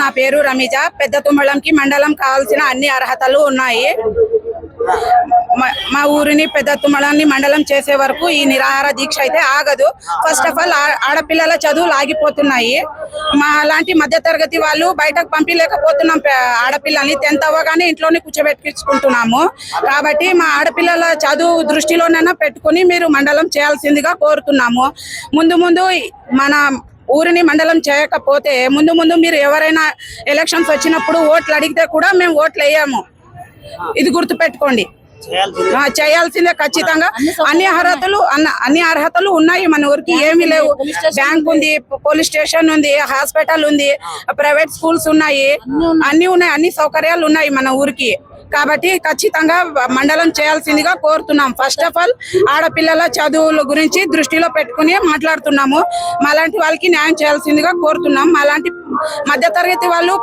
నా పేరు రమీజ. పెద్ద తుమ్మలంకి మండలం కావాల్సిన అన్ని అర్హతలు ఉన్నాయి. మా ఊరిని పెద్ద తుమ్మలాన్ని మండలం చేసే వరకు ఈ నిరాహార దీక్ష అయితే ఆగదు. ఫస్ట్ ఆఫ్ ఆల్ ఆడపిల్లల చదువులు ఆగిపోతున్నాయి. మా లాంటి మధ్యతరగతి వాళ్ళు బయటకు పంపించలేకపోతున్నాం. ఆడపిల్లల్ని 10th అవ్వగానే ఇంట్లోనే కూర్చోబెట్టుకుంటున్నాము. కాబట్టి మా ఆడపిల్లల చదువు దృష్టిలోనైనా పెట్టుకుని మీరు మండలం చేయాల్సిందిగా కోరుతున్నాము. ముందు మన ఊరిని మండలం చేయకపోతే ముందు మీరు ఎవరైనా ఎలక్షన్స్ వచ్చినప్పుడు ఓట్లు అడిగితే కూడా మేము ఓట్లు వేయము. ఇది గుర్తు పెట్టుకోండి. చేయాల్సిందే ఖచ్చితంగా. అన్ని అర్హతలు ఉన్నాయి. మన ఊరికి ఏమీ లేవు. బ్యాంక్ ఉంది, పోలీస్ స్టేషన్ ఉంది, హాస్పిటల్ ఉంది, ప్రైవేట్ స్కూల్స్ ఉన్నాయి, అన్ని ఉన్నాయి, అన్ని సౌకర్యాలు ఉన్నాయి మన ఊరికి. కాబట్టి ఖచ్చితంగా మండలం చేయాల్సిందిగా కోరుతున్నాం. ఫస్ట్ ఆఫ్ ఆల్ ఆడపిల్లల చదువుల గురించి దృష్టిలో పెట్టుకుని మాట్లాడుతున్నాము. మాలాంటి వాళ్ళకి న్యాయం చేయాల్సిందిగా కోరుతున్నాం. మాలాంటి మధ్యతరగతి వాళ్ళు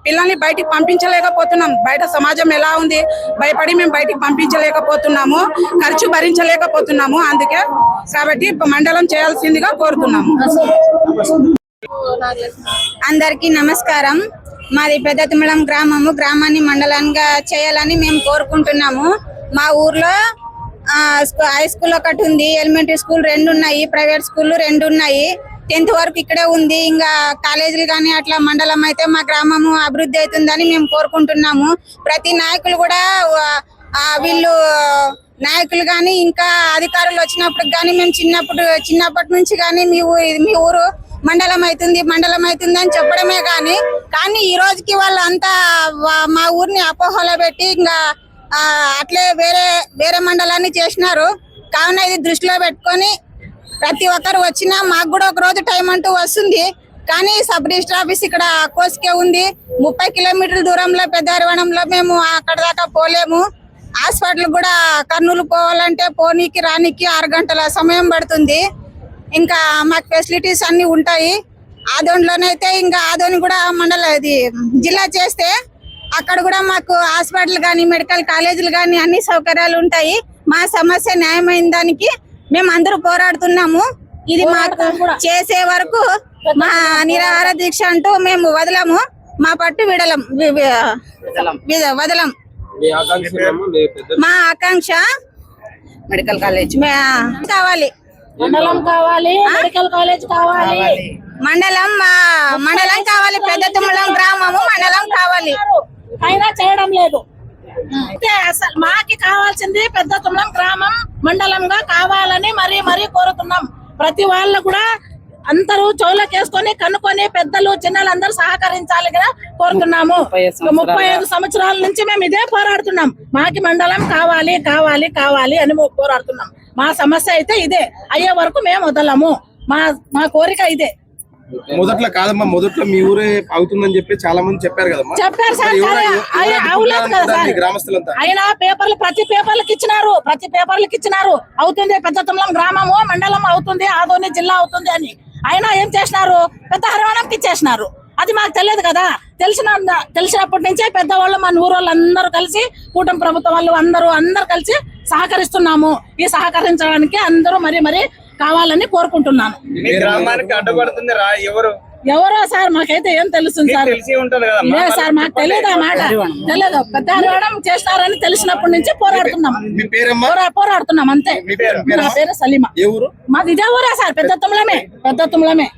పిల్లల్ని బయటికి పంపించలేకపోతున్నాం. బయట సమాజం ఎలా ఉంది, భయపడి మేము బయటికి పంపించలేకపోతున్నాము, ఖర్చు భరించలేకపోతున్నాము. అందుకే కాబట్టి మండలం చేయాల్సిందిగా కోరుతున్నాము. అందరికీ నమస్కారం. మాది పెద్ద తుమ్మలం గ్రామాన్ని మండలంగా చేయాలని మేము కోరుకుంటున్నాము. మా ఊర్లో హై స్కూల్ ఒకటి ఉంది, ఎలిమెంటరీ స్కూల్ 2 ఉన్నాయి, ప్రైవేట్ స్కూల్ 2 ఉన్నాయి. 10th వరకు ఇక్కడే ఉంది. ఇంకా కాలేజీలు కానీ అట్లా మండలం అయితే మా గ్రామము అభివృద్ధి అవుతుందని మేము కోరుకుంటున్నాము. ప్రతి నాయకులు కూడా వీళ్ళు నాయకులు కానీ ఇంకా అధికారులు వచ్చినప్పుడు కానీ మేము చిన్నప్పటి నుంచి కానీ మీ ఊరు మండలం అవుతుంది అని చెప్పడమే కానీ ఈ రోజుకి వాళ్ళు అంతా మా ఊరిని అపోహలో పెట్టి ఇంకా అట్లే వేరే మండలాన్ని చేసినారు. కావున ఇది దృష్టిలో పెట్టుకొని ప్రతి ఒక్కరు వచ్చినా మాకు కూడా ఒక రోజు టైం అంటూ వస్తుంది. కానీ సబ్ రిజిస్టర్ ఆఫీస్ ఇక్కడ కోసుకే ఉంది. 30 కిలోమీటర్ల దూరంలో పెద్ద అరవణంలో మేము అక్కడ దాకా పోలేము. హాస్పిటల్ కూడా కర్నూలు పోవాలంటే పోనీకి రానికి 6 గంటల సమయం పడుతుంది. ఇంకా మాకు ఫెసిలిటీస్ అన్ని ఉంటాయి. ఆదోన్లోనైతే ఇంకా ఆదోని కూడా జిల్లా చేస్తే అక్కడ కూడా మాకు హాస్పిటల్ కానీ మెడికల్ కాలేజీలు కానీ అన్ని సౌకర్యాలు ఉంటాయి. మా సమస్య న్యాయమైన దానికి మేము అందరూ పోరాడుతున్నాము. ఇది మాకు చేసే వరకు మా నిరాహార దీక్ష అంటూ మేము వదలము. మా పట్టు వదలం. మా ఆకాంక్ష మెడికల్ కాలేజ్ కావాలి, మండలం కావాలి, మెడికల్ కాలేజ్ కావాలి, మండలం కావాలి. పెద్ద తుమ్మలం గ్రామము మండలం కావాలి. అయినా చేయడం లేదు. అసలు మాకి కావాల్సింది పెద్ద తుమ్మలం గ్రామం మండలంగా కావాలని మరీ కోరుతున్నాం. ప్రతి వాళ్ళు కూడా అందరూ చెవులకేసుకొని కనుక్కొని పెద్దలు చిన్నలు అందరూ సహకరించాలి కదా కోరుతున్నాము. 35 సంవత్సరాల నుంచి మేము ఇదే పోరాడుతున్నాం. మాకి మండలం కావాలి కావాలి కావాలి అని పోరాడుతున్నాం. మా సమస్య అయితే ఇదే. అయ్యే వరకు మేము వదలము. మా కోరిక ఇదే. మొదట్లో కాదమ్మా, మొదట్లో మీ ఊరే అవుతుందని చెప్పి చాలా మంది చెప్పారు కదమ్మా. చెప్పారు సార్, అవులేదు కదా సార్. గ్రామస్తులంతా అయినా ప్రతి పేపర్లకు ఇచ్చినారు అవుతుంది పెద్ద తుమ్మలం గ్రామము మండలం అవుతుంది, ఆదోని జిల్లా అవుతుంది అని. అయినా ఏం చేసినారు, పెద్ద హరవణంకి ఇచ్చేసినారు. అది మాకు తెలియదు కదా. తెలిసినప్పటి నుంచే పెద్దవాళ్ళు మన ఊరు వాళ్ళు అందరూ కలిసి కూటమి ప్రభుత్వం వాళ్ళు అందరూ కలిసి సహకరిస్తున్నాము. ఈ సహకరించడానికి అందరూ మరీ కావాలని కోరుకుంటున్నాను. ఎవరో సార్ మాకైతే ఏం తెలుస్తుంది సార్. సార్ మాకు తెలియదు, ఆ మాట తెలియదు. పెద్ద హరవణం చేస్తారని తెలిసినప్పటి నుంచి పోరాడుతున్నాం అంతే. నా పేరు సలీమా. మాది ఇదే ఊరా సార్, పెద్ద తుమ్మలమే.